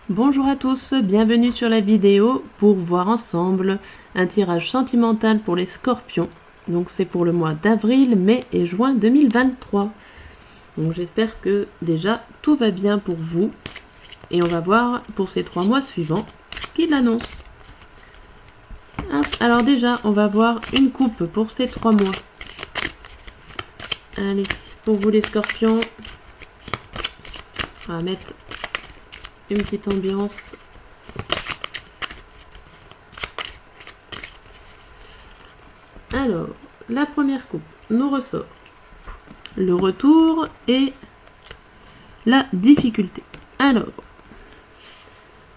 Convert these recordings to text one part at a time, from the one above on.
Bonjour à tous, bienvenue sur la vidéo pour voir ensemble un tirage sentimental pour les scorpions. Donc c'est pour le mois d'avril, mai et juin 2023. Donc j'espère que déjà tout va bien pour vous. Et on va voir pour ces 3 mois suivants ce qu'il annonce. Alors déjà, on va voir une coupe pour ces 3 mois. Allez, pour vous les scorpions, on va mettre une petite ambiance. Alors, la première coupe nous ressort le retour et la difficulté. Alors,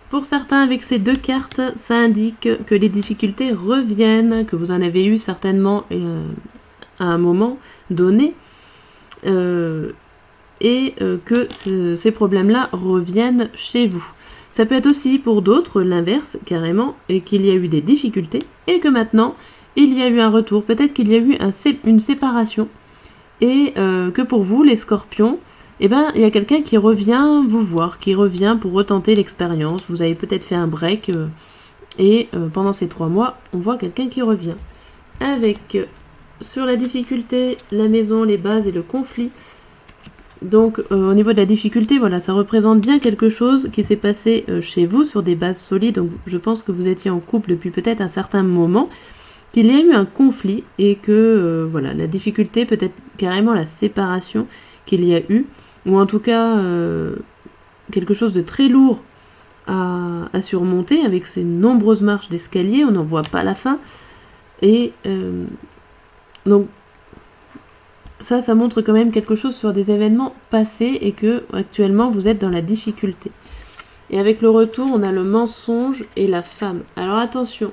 pour certains, avec ces deux cartes, ça indique que les difficultés reviennent, que vous en avez eu certainement à un moment donné, et que ces problèmes-là reviennent chez vous. Ça peut être aussi pour d'autres l'inverse, carrément, et qu'il y a eu des difficultés, et que maintenant, il y a eu un retour. Peut-être qu'il y a eu une séparation, et que pour vous, les scorpions, eh ben, il y a quelqu'un qui revient vous voir, qui revient pour retenter l'expérience. Vous avez peut-être fait un break, et pendant ces 3 mois, on voit quelqu'un qui revient. Avec, sur la difficulté, la maison, les bases et le conflit. Donc au niveau de la difficulté, voilà, ça représente bien quelque chose qui s'est passé chez vous sur des bases solides. Donc je pense que vous étiez en couple depuis peut-être un certain moment, qu'il y a eu un conflit et que voilà, la difficulté, peut-être carrément la séparation qu'il y a eu, ou en tout cas quelque chose de très lourd à surmonter avec ces nombreuses marches d'escalier, on n'en voit pas la fin. Et donc ça montre quand même quelque chose sur des événements passés et que actuellement vous êtes dans la difficulté. Et avec le retour, on a le mensonge et la femme. Alors attention.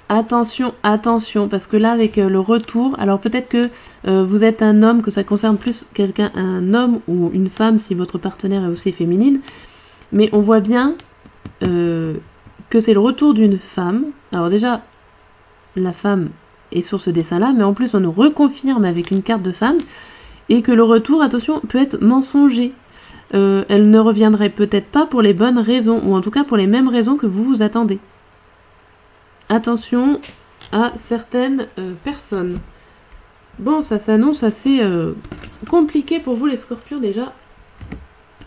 Attention, attention, parce que là avec le retour, alors peut-être que vous êtes un homme, que ça concerne plus quelqu'un, un homme ou une femme si votre partenaire est aussi féminine, mais on voit bien que c'est le retour d'une femme. Alors déjà, la femme est sur ce dessin-là, mais en plus on nous reconfirme avec une carte de femme, et que le retour, attention, peut être mensonger. Elle ne reviendrait peut-être pas pour les bonnes raisons, ou en tout cas pour les mêmes raisons que vous vous attendez. Attention à certaines personnes. Bon, ça s'annonce assez compliqué pour vous les scorpions déjà,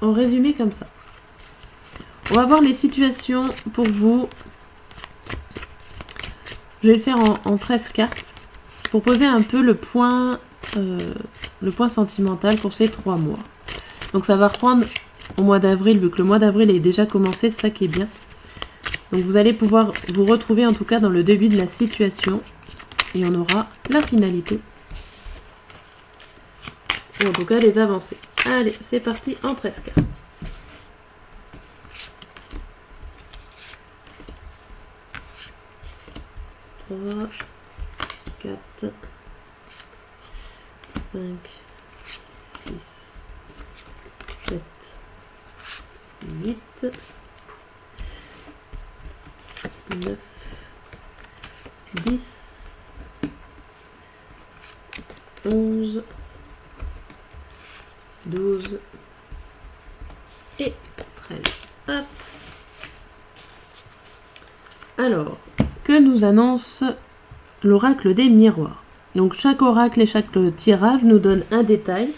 en résumé comme ça. On va voir les situations pour vous. Je vais le faire en 13 cartes pour poser un peu le point sentimental pour ces 3 mois. Donc ça va reprendre au mois d'avril, vu que le mois d'avril est déjà commencé, c'est ça qui est bien. Donc vous allez pouvoir vous retrouver en tout cas dans le début de la situation et on aura la finalité. Ou en tout cas les avancées. Allez, c'est parti en 13 cartes. Trois, 4, 5, 6, 7, 8, 9, 10, 11, 12 et 13. Hop. Alors, que nous annonce l'oracle des miroirs. Donc chaque oracle et chaque tirage nous donne un détail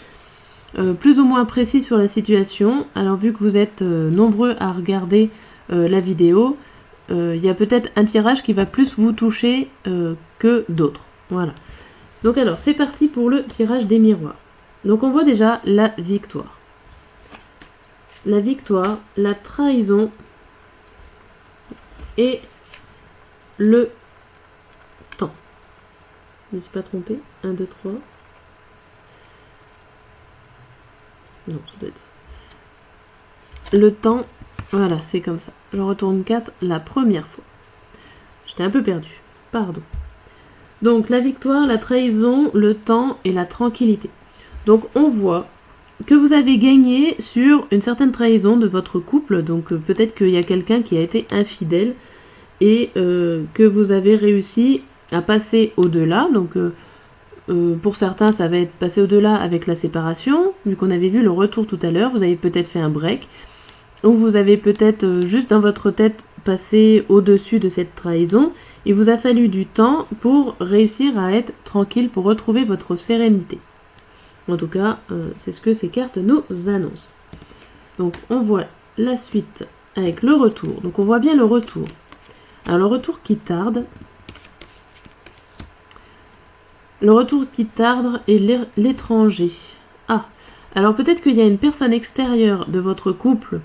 plus ou moins précis sur la situation. Alors vu que vous êtes nombreux à regarder la vidéo, il y a peut-être un tirage qui va plus vous toucher que d'autres. Voilà. Donc alors c'est parti pour le tirage des miroirs. Donc on voit déjà la victoire. La victoire, la trahison et le temps. Je ne me suis pas trompée. 1, 2, 3. Non, ça doit être ça. Le temps, voilà, c'est comme ça. Je retourne 4 la première fois. J'étais un peu perdue. Pardon. Donc la victoire, la trahison, le temps et la tranquillité. Donc on voit que vous avez gagné sur une certaine trahison de votre couple. Donc peut-être qu'il y a quelqu'un qui a été infidèle et que vous avez réussi à passer au-delà. Donc pour certains, ça va être passé au-delà avec la séparation. Vu qu'on avait vu le retour tout à l'heure, vous avez peut-être fait un break. ou vous avez peut-être juste dans votre tête passé au-dessus de cette trahison. Il vous a fallu du temps pour réussir à être tranquille, pour retrouver votre sérénité. En tout cas, c'est ce que ces cartes nous annoncent. Donc on voit la suite avec le retour. Donc on voit bien le retour. Alors le retour qui tarde. Le retour qui tarde est l'étranger. Ah, alors peut-être qu'il y a une personne extérieure de votre couple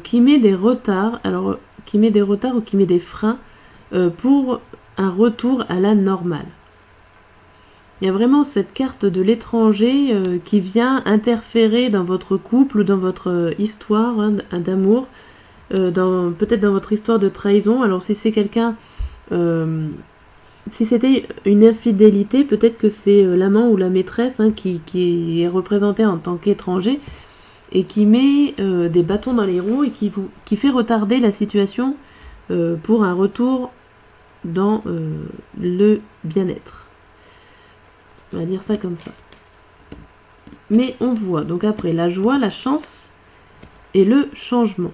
qui met des retards. Alors qui met des retards ou qui met des freins pour un retour à la normale. Il y a vraiment cette carte de l'étranger qui vient interférer dans votre couple ou dans votre histoire d'amour, peut-être dans votre histoire de trahison. Alors si c'est quelqu'un, si c'était une infidélité, peut-être que c'est l'amant ou la maîtresse qui est représenté en tant qu'étranger et qui met des bâtons dans les roues et qui fait retarder la situation pour un retour dans le bien-être. On va dire ça comme ça. Mais on voit donc après la joie, la chance et le changement.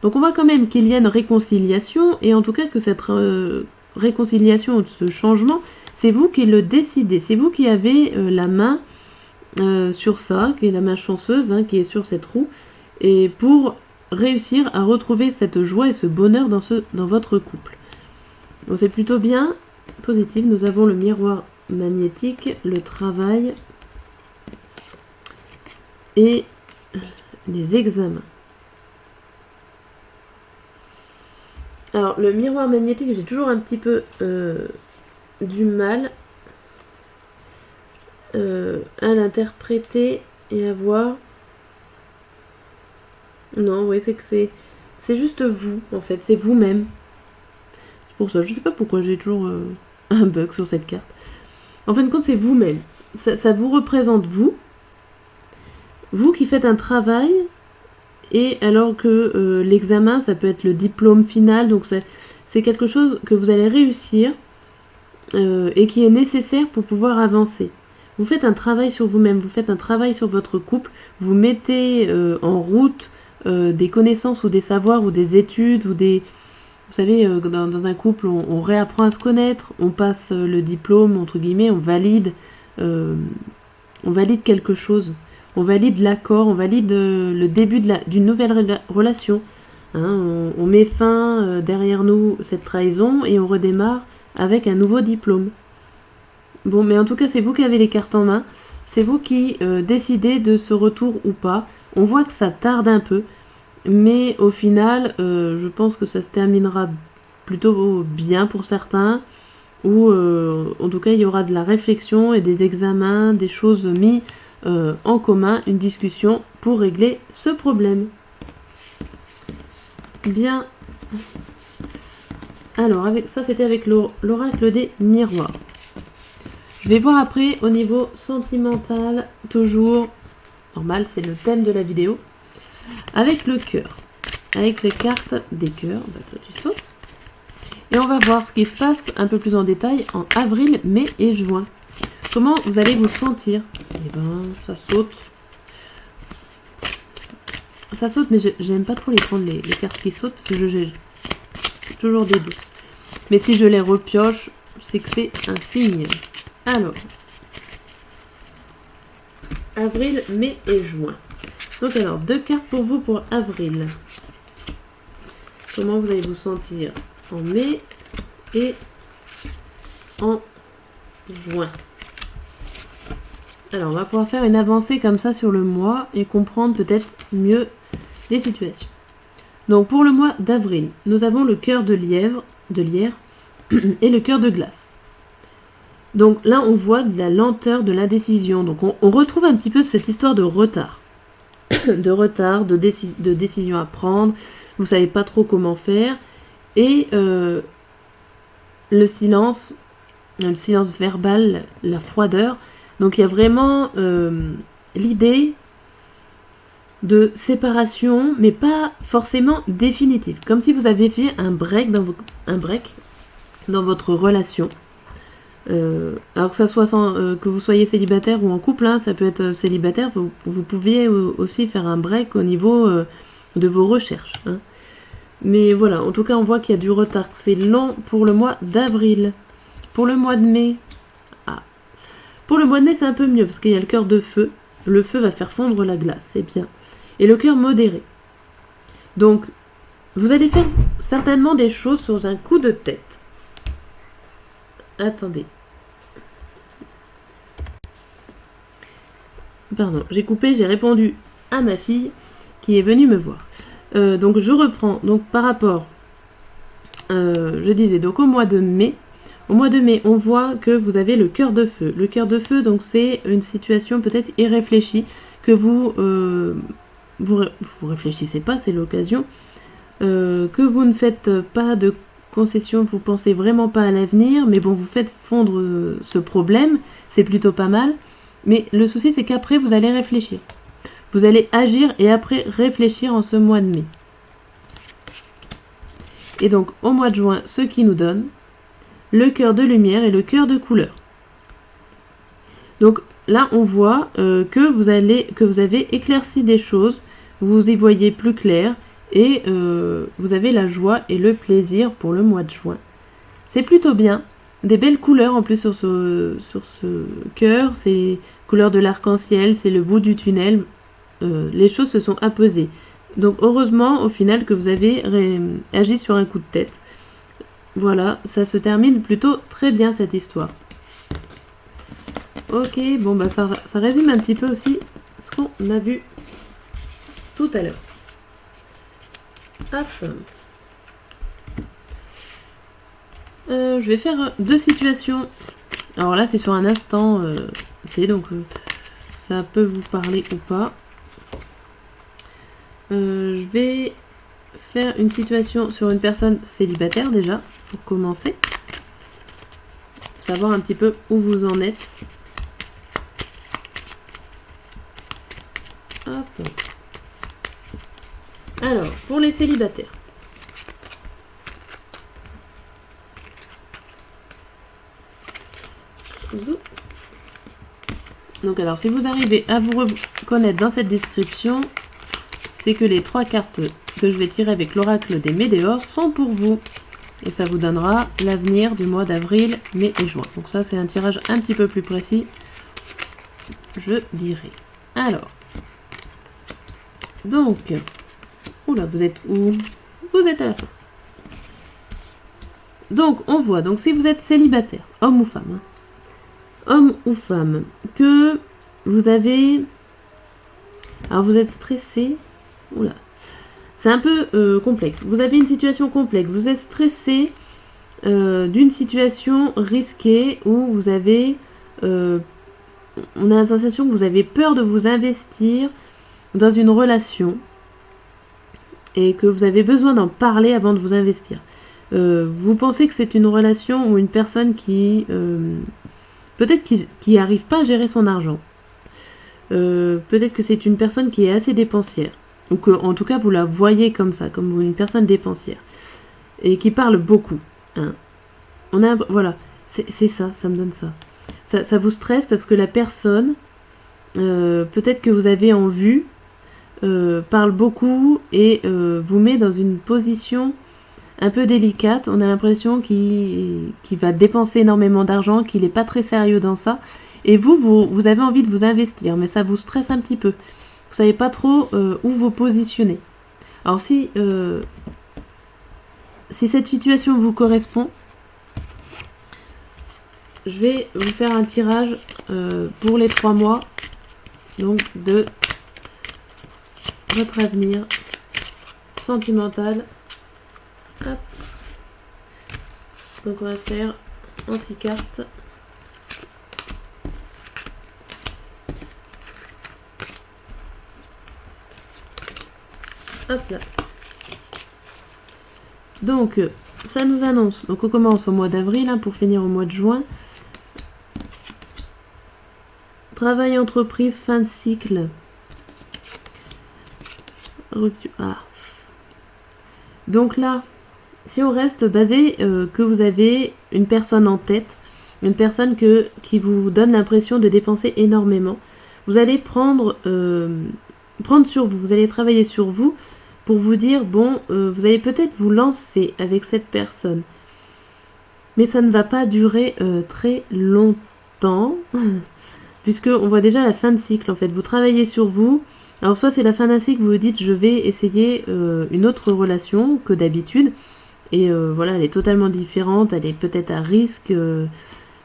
Donc on voit quand même qu'il y a une réconciliation et en tout cas que cette réconciliation ou ce changement, c'est vous qui le décidez. C'est vous qui avez la main sur ça, qui est la main chanceuse, qui est sur cette roue. Et pour réussir à retrouver cette joie et ce bonheur dans votre couple. Donc c'est plutôt bien positif. Nous avons le miroir magnétique, le travail et les examens. Alors le miroir magnétique, j'ai toujours un petit peu du mal à l'interpréter et à voir. Non, oui, c'est que c'est juste vous, en fait, c'est vous-même. C'est pour ça, je sais pas pourquoi j'ai toujours un bug sur cette carte. En fin de compte, c'est vous-même. Ça vous représente vous qui faites un travail, et alors que l'examen, ça peut être le diplôme final, donc c'est quelque chose que vous allez réussir et qui est nécessaire pour pouvoir avancer. Vous faites un travail sur vous-même, vous faites un travail sur votre couple, vous mettez en route des connaissances ou des savoirs ou des études ou des... Vous savez, dans un couple, on réapprend à se connaître, on passe le diplôme, entre guillemets, on valide quelque chose. On valide l'accord, on valide le début d'une nouvelle relation. On met fin derrière nous cette trahison et on redémarre avec un nouveau diplôme. Bon, mais en tout cas, c'est vous qui avez les cartes en main. C'est vous qui décidez de ce retour ou pas. On voit que ça tarde un peu. Mais au final, je pense que ça se terminera plutôt bien pour certains. Ou en tout cas, il y aura de la réflexion et des examens, des choses mises en commun, une discussion pour régler ce problème. Bien. Alors, ça c'était avec l'oracle des miroirs. Je vais voir après au niveau sentimental, toujours normal, c'est le thème de la vidéo, avec le cœur, avec les cartes des cœurs. Bah, toi tu sautes. Et on va voir ce qui se passe un peu plus en détail en avril, mai et juin. Comment vous allez vous sentir? Eh ben, ça saute. Ça saute, mais j'aime pas trop les prendre les cartes qui sautent parce que j'ai toujours des doutes. Mais si je les repioche, c'est que c'est un signe. Alors, avril, mai et juin. Donc alors, 2 cartes pour vous pour avril. Comment vous allez vous sentir en mai et en juin. Alors, on va pouvoir faire une avancée comme ça sur le mois et comprendre peut-être mieux les situations. Donc, pour le mois d'avril, nous avons le cœur de lierre et le cœur de glace. Donc là, on voit de la lenteur, de l'indécision. Donc on retrouve un petit peu cette histoire de retard. de décision à prendre. Vous ne savez pas trop comment faire. Et le silence verbal, la froideur. Donc il y a vraiment l'idée de séparation, mais pas forcément définitive. Comme si vous aviez fait un break dans votre relation. Alors que ça soit que vous soyez célibataire ou en couple, ça peut être célibataire, vous pouviez aussi faire un break au niveau de vos recherches. Hein. Mais voilà, en tout cas, on voit qu'il y a du retard. C'est lent pour le mois d'avril. Pour le mois de mai, pour le mois de mai, c'est un peu mieux parce qu'il y a le cœur de feu. Le feu va faire fondre la glace, c'est bien. Et le cœur modéré. Donc, vous allez faire certainement des choses sur un coup de tête. Attendez. Pardon, j'ai coupé, j'ai répondu à ma fille qui est venue me voir. Donc, je reprends. Donc, par rapport, je disais, donc au mois de mai, on voit que vous avez le cœur de feu. Le cœur de feu, donc c'est une situation peut-être irréfléchie que vous réfléchissez pas, c'est l'occasion, que vous ne faites pas de concessions, vous pensez vraiment pas à l'avenir, mais bon, vous faites fondre ce problème, c'est plutôt pas mal. Mais le souci, c'est qu'après, vous allez réfléchir. Vous allez agir et après réfléchir en ce mois de mai. Et donc, au mois de juin, ce qui nous donne le cœur de lumière et le cœur de couleur. Donc là, on voit que vous avez éclairci des choses, vous y voyez plus clair et vous avez la joie et le plaisir pour le mois de juin. C'est plutôt bien. Des belles couleurs en plus sur ce cœur, c'est couleur de l'arc-en-ciel, c'est le bout du tunnel. Les choses se sont apaisées. Donc heureusement au final que vous avez agi sur un coup de tête. Voilà, ça se termine plutôt très bien cette histoire. Ok, bon bah ça résume un petit peu aussi ce qu'on a vu tout à l'heure. Hop. Je vais faire 2 situations. Alors là c'est sur un instant donc ça peut vous parler ou pas. Je vais faire une situation sur une personne célibataire déjà, pour commencer. Pour savoir un petit peu où vous en êtes. Hop. Alors, pour les célibataires. Donc alors, si vous arrivez à vous reconnaître dans cette description, c'est que les 3 cartes que je vais tirer avec l'oracle des Médéors sont pour vous. Et ça vous donnera l'avenir du mois d'avril, mai et juin. Donc ça, c'est un tirage un petit peu plus précis, je dirais. Alors. Donc. Oula, vous êtes où? Vous êtes à la fin. Donc, on voit. Donc, si vous êtes célibataire, homme ou femme, homme ou femme, que vous avez... Alors, vous êtes stressé. Oula. C'est un peu complexe. Vous avez une situation complexe. Vous êtes stressé d'une situation risquée où vous avez... on a la sensation que vous avez peur de vous investir dans une relation et que vous avez besoin d'en parler avant de vous investir. Vous pensez que c'est une relation ou une personne qui... peut-être qui n'arrive pas à gérer son argent. Peut-être que c'est une personne qui est assez dépensière. Ou que, en tout cas, vous la voyez comme ça, comme une personne dépensière. Et qui parle beaucoup. Hein. Voilà, c'est ça, ça me donne ça. Ça vous stresse parce que la personne, peut-être que vous avez en vue, parle beaucoup et vous met dans une position un peu délicate. On a l'impression qu'il va dépenser énormément d'argent, qu'il n'est pas très sérieux dans ça. Et vous avez envie de vous investir, mais ça vous stresse un petit peu. Vous savez pas trop où vous positionner. Alors si cette situation vous correspond, je vais vous faire un tirage pour les 3 mois, donc de votre avenir sentimental. Hop. Donc on va faire en 6 cartes. Hop là. Donc, ça nous annonce. Donc, on commence au mois d'avril hein, pour finir au mois de juin. Travail, entreprise, fin de cycle. Donc là, si on reste basé que vous avez une personne en tête, une personne qui vous donne l'impression de dépenser énormément, vous allez prendre sur vous, vous allez travailler sur vous pour vous dire, bon, vous allez peut-être vous lancer avec cette personne, mais ça ne va pas durer très longtemps, puisque on voit déjà la fin de cycle en fait. Vous travaillez sur vous. Alors soit c'est la fin d'un cycle, vous vous dites je vais essayer une autre relation que d'habitude, et voilà, elle est totalement différente, elle est peut-être à risque,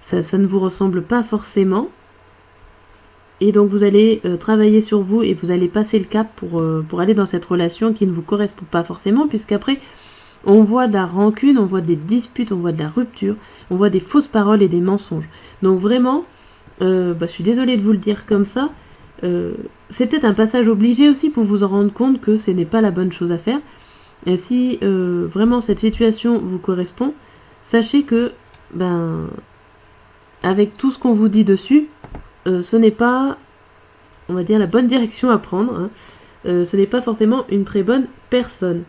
ça ne vous ressemble pas forcément. Et donc vous allez travailler sur vous et vous allez passer le cap pour aller dans cette relation qui ne vous correspond pas forcément, puisqu'après on voit de la rancune, on voit des disputes, on voit de la rupture, on voit des fausses paroles et des mensonges. Donc vraiment, je suis désolée de vous le dire comme ça, c'est peut-être un passage obligé aussi pour vous en rendre compte que ce n'est pas la bonne chose à faire. Et si vraiment cette situation vous correspond, sachez que, avec tout ce qu'on vous dit dessus, ce n'est pas, on va dire, la bonne direction à prendre. Hein. Ce n'est pas forcément une très bonne personne.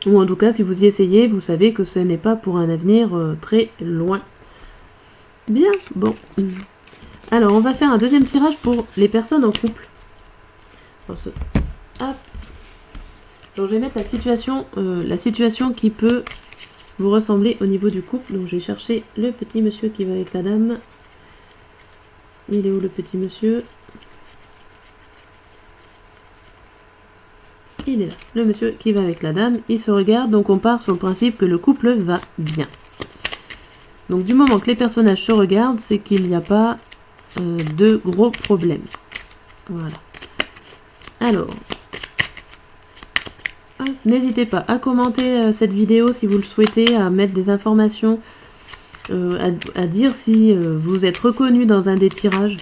Ou en tout cas, si vous y essayez, vous savez que ce n'est pas pour un avenir très loin. Bien, bon. Alors, on va faire un deuxième tirage pour les personnes en couple. Hop. Donc, je vais mettre la situation qui peut vous ressembler au niveau du couple. Donc, je vais chercher le petit monsieur qui va avec la dame. Il est où le petit monsieur? Il est là. Le monsieur qui va avec la dame, il se regarde. Donc, on part sur le principe que le couple va bien. Donc, du moment que les personnages se regardent, c'est qu'il n'y a pas de gros problèmes. Voilà. Alors, n'hésitez pas à commenter cette vidéo si vous le souhaitez, à mettre des informations, à dire si vous êtes reconnu dans un des tirages.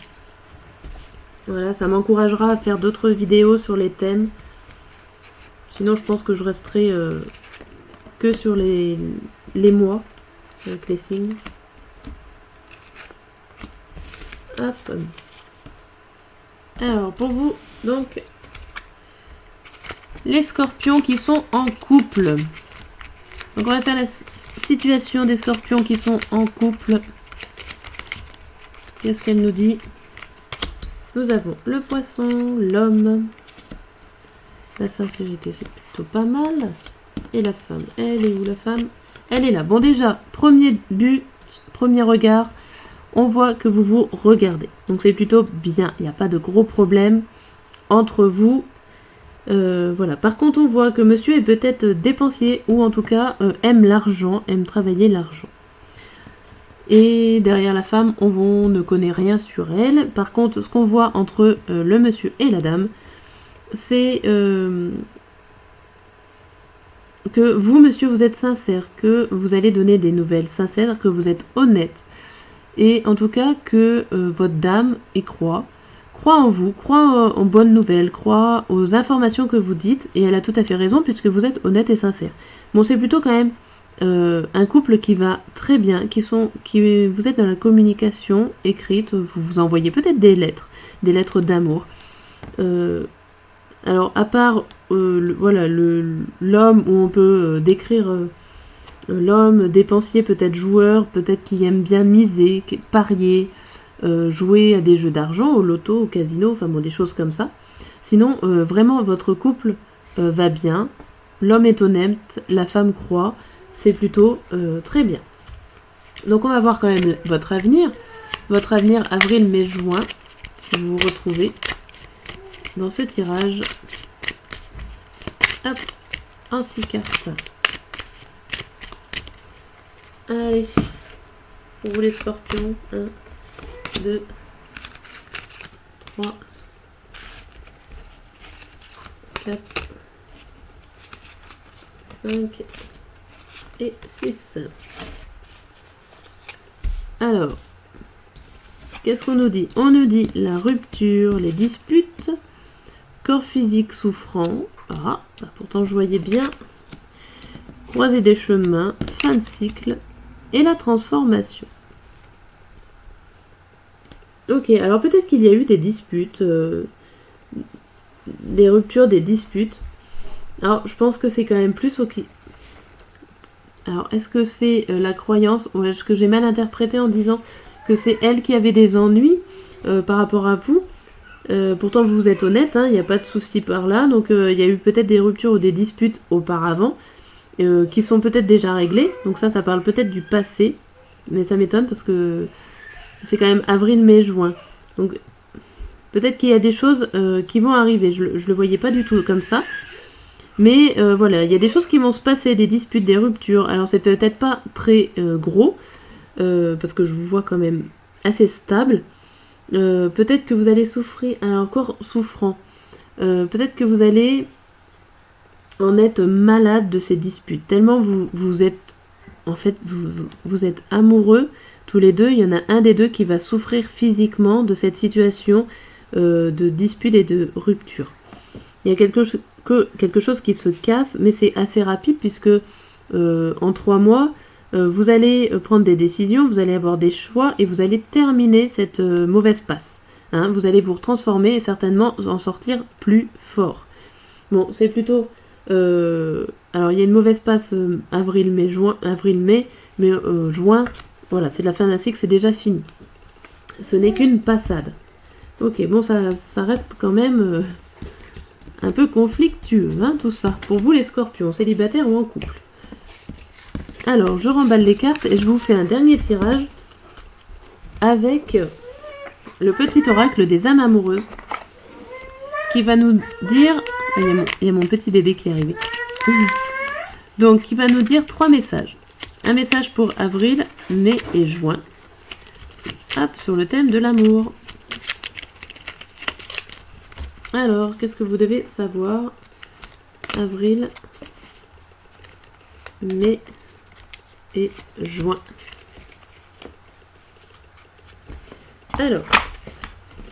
Voilà, ça m'encouragera à faire d'autres vidéos sur les thèmes. Sinon, je pense que je resterai que sur les mois, avec les signes. Hop. Alors, pour vous, donc, les scorpions qui sont en couple. Donc, on va faire la situation des scorpions qui sont en couple. Qu'est-ce qu'elle nous dit? Nous avons le poisson, l'homme. La sincérité, c'est plutôt pas mal. Et la femme, elle est où la femme? Elle est là. Bon, déjà, premier but, premier regard, on voit que vous vous regardez. Donc c'est plutôt bien. Il n'y a pas de gros problème entre vous. Voilà. Par contre, on voit que monsieur est peut-être dépensier, ou en tout cas aime l'argent, aime travailler l'argent. Et derrière la femme, on ne connaît rien sur elle. Par contre, ce qu'on voit entre le monsieur et la dame, c'est que vous, monsieur, vous êtes sincère, que vous allez donner des nouvelles sincères, que vous êtes honnête. Et en tout cas, que votre dame y croit en vous, croit en bonnes nouvelles, croit aux informations que vous dites, et elle a tout à fait raison puisque vous êtes honnête et sincère. Bon, c'est plutôt quand même un couple qui va très bien, vous êtes dans la communication écrite, vous vous envoyez peut-être des lettres d'amour. Alors, à part l'homme où on peut décrire l'homme dépensier, peut-être joueur, peut-être qui aime bien miser, parier, jouer à des jeux d'argent, au loto, au casino, enfin bon, des choses comme ça. Sinon, vraiment, votre couple va bien. L'homme est honnête, la femme croit. C'est plutôt très bien. Donc, on va voir quand même votre avenir. Votre avenir avril, mai, juin. Si vous vous retrouvez dans ce tirage. Hop, en 6 cartes. Allez, pour vous les scorpions, 1, 2, 3, 4, 5 et 6. Alors, qu'est-ce qu'on nous dit? On nous dit la rupture, les disputes, corps physique souffrant. Ah, pourtant je voyais bien. Croiser des chemins, fin de cycle. Et la transformation. Ok, alors peut-être qu'il y a eu des disputes, des ruptures, des disputes. Alors, je pense que c'est quand même plus ok. Alors, est-ce que c'est la croyance, ou est-ce que j'ai mal interprété en disant que c'est elle qui avait des ennuis par rapport à vous? Pourtant vous êtes honnête, il n'y a pas de souci par là. Donc il y a eu peut-être des ruptures ou des disputes auparavant qui sont peut-être déjà réglées. Donc ça parle peut-être du passé. Mais ça m'étonne parce que c'est quand même avril, mai, juin. Donc peut-être qu'il y a des choses qui vont arriver. Je le voyais pas du tout comme ça. Mais voilà, il y a des choses qui vont se passer, des disputes, des ruptures. Alors c'est peut-être pas très gros, parce que je vous vois quand même assez stable. Peut-être que vous allez souffrir, encore souffrant. Peut-être que vous allez en être malade de ces disputes. Tellement vous êtes, en fait, vous êtes amoureux tous les deux. Il y en a un des deux qui va souffrir physiquement de cette situation de dispute et de rupture. Il y a quelque chose qui se casse, mais c'est assez rapide puisque en 3 mois, vous allez prendre des décisions, vous allez avoir des choix et vous allez terminer cette mauvaise passe. Vous allez vous transformer et certainement en sortir plus fort. Bon, c'est plutôt... alors, il y a une mauvaise passe avril-mai, mais juin, voilà, c'est la fin d'un cycle, c'est déjà fini. Ce n'est qu'une passade. Ok, bon, ça reste quand même... un peu conflictueux, tout ça. Pour vous les scorpions, célibataires ou en couple. Alors, je remballe les cartes et je vous fais un dernier tirage avec le petit oracle des âmes amoureuses qui va nous dire... Il y a mon petit bébé qui est arrivé. Donc, qui va nous dire 3 messages. Un message pour avril, mai et juin. Hop, sur le thème de l'amour. Alors, qu'est-ce que vous devez savoir? Avril, mai et juin. Alors,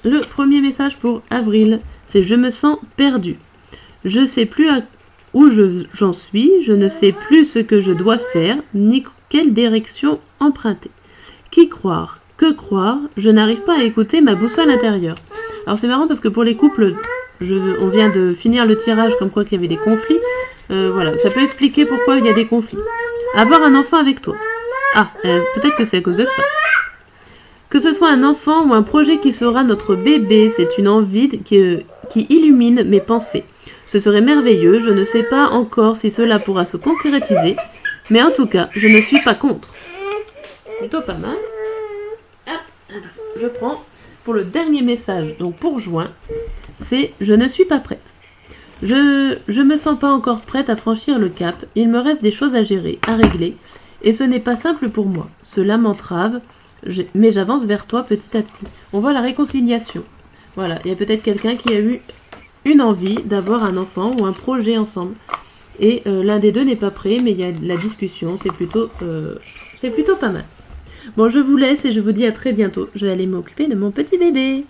le premier message pour avril, c'est « Je me sens perdu. Je ne sais plus où j'en suis, je ne sais plus ce que je dois faire, ni quelle direction emprunter. Qui croire? Que croire? Je n'arrive pas à écouter ma boussole intérieure. » Alors c'est marrant parce que pour les couples, on vient de finir le tirage comme quoi qu'il y avait des conflits. Voilà, ça peut expliquer pourquoi il y a des conflits. Avoir un enfant avec toi. Ah, peut-être que c'est à cause de ça. Que ce soit un enfant ou un projet qui sera notre bébé, c'est une envie qui illumine mes pensées. Ce serait merveilleux, je ne sais pas encore si cela pourra se concrétiser, mais en tout cas, je ne suis pas contre. Plutôt pas mal. Ah, je prends pour le dernier message, donc pour juin, c'est « Je ne suis pas prête. Je me sens pas encore prête à franchir le cap, il me reste des choses à gérer, à régler, et ce n'est pas simple pour moi. Cela m'entrave, mais j'avance vers toi petit à petit. » On voit la réconciliation. Voilà, il y a peut-être quelqu'un qui a eu une envie d'avoir un enfant ou un projet ensemble. Et l'un des deux n'est pas prêt, mais il y a de la discussion, c'est plutôt pas mal. Bon, je vous laisse et je vous dis à très bientôt. Je vais aller m'occuper de mon petit bébé.